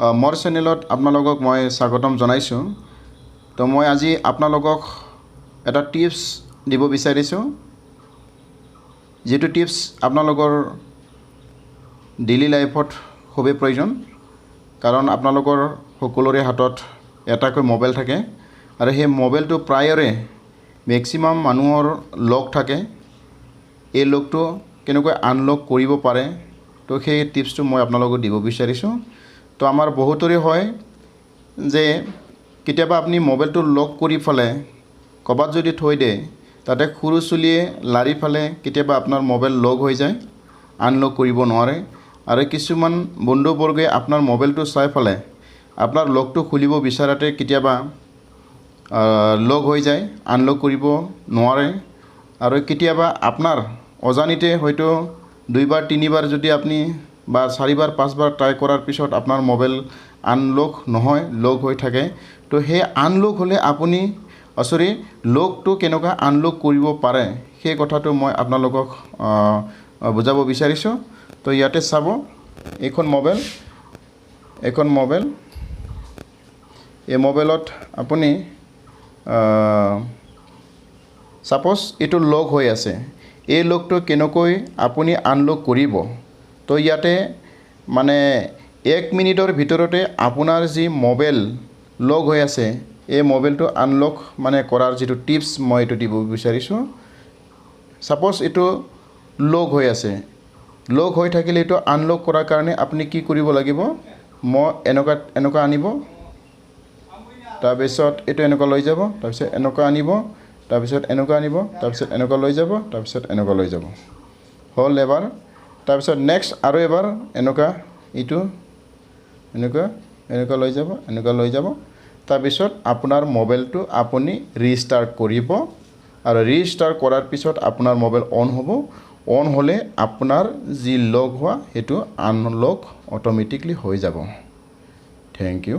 মোৰ চেনেলত আপোনালোকক মই স্বাগতম জনাইছোঁ। তো মই আজি আপোনালোকক এটা টিপছ দিব বিচাৰিছোঁ, যিটো টিপছ আপোনালোকৰ ডেইলি লাইফত খুবেই প্ৰয়োজন। কাৰণ আপোনালোকৰ সকলোৰে হাতত এটাকৈ মোবাইল থাকে আৰু সেই মোবাইলটো প্ৰায়ৰে মেক্সিমাম মানুহৰ লক থাকে। এই লকটো কেনেকৈ আনলক কৰিব পাৰে, তো সেই টিপছটো মই আপোনালোকক দিব বিচাৰিছোঁ। তো আমাৰ বহুতৰে হয় যে কেতিয়াবা আপুনি মোবাইলটো লক কৰি ফেলে ক'ৰবাত যদি থৈ দিয়ে, তাতে সৰু চুলিয়ে লাৰি ফেলে কেতিয়াবা আপোনাৰ মোবাইল লক হৈ যায়, আনলক কৰিব নোৱাৰে। আৰু কিছুমান বন্ধুবৰ্গে আপোনাৰ মোবাইলটো চাই ফেলে আপোনাৰ লকটো খুলিব বিচাৰোঁতে কেতিয়াবা লক হৈ যায়, আনলক কৰিব নোৱাৰে। আৰু কেতিয়াবা আপোনাৰ অজানিতে হয়তো 2বাৰ 3বাৰ যদি আপুনি বা 4বাৰ 5বাৰ ট্ৰাই কৰাৰ পিছত আপোনাৰ মোবাইল আনলক নহয়, লক হৈ থাকে। তো সেই আনলক হ'লে আপুনি লকটো কেনেকৈ আনলক কৰিব পাৰে সেই কথাটো মই আপোনালোকক বুজাব বিচাৰিছোঁ। তো ইয়াতে চাব, এইখন মোবাইল এই মোবাইলত আপুনি ছাপ'জ এইটো লক হৈ আছে, এই লকটো কেনেকৈ আপুনি আনলক কৰিব। তো ইয়াতে মানে 1 মিনিটৰ ভিতৰতে আপোনাৰ যি মোবাইল লক হৈ আছে, এই মোবাইলটো আনলক মানে কৰাৰ যিটো টিপছ মই এইটো দিব বিচাৰিছোঁ। ছাপ'জ এইটো লক হৈ আছে, লক হৈ থাকিলে এইটো আনলক কৰাৰ কাৰণে আপুনি কি কৰিব লাগিব, মই এনেকুৱা আনিব, তাৰপিছত এইটো এনেকুৱা লৈ যাব, তাৰপিছত এনেকুৱা আনিব, তাৰপিছত এনেকুৱা আনিব, তাৰপিছত এনেকুৱা লৈ যাব, তাৰপিছত এনেকুৱা লৈ যাব, হ'ল এবাৰ। তাৰপিছত নেক্সট আৰু এবাৰ এনেকুৱা এইটো এনেকুৱা লৈ যাব, এনেকুৱা লৈ যাব। তাৰপিছত আপোনাৰ মোবাইলটো আপুনি ৰিষ্টাৰ্ট কৰিব আৰু ৰিষ্টাৰ্ট কৰাৰ পিছত আপোনাৰ মোবাইল অন হ'ব। অন হ'লে আপোনাৰ যি লক হোৱা সেইটো আনলক অট'মেটিকলি হৈ যাব। Thank U.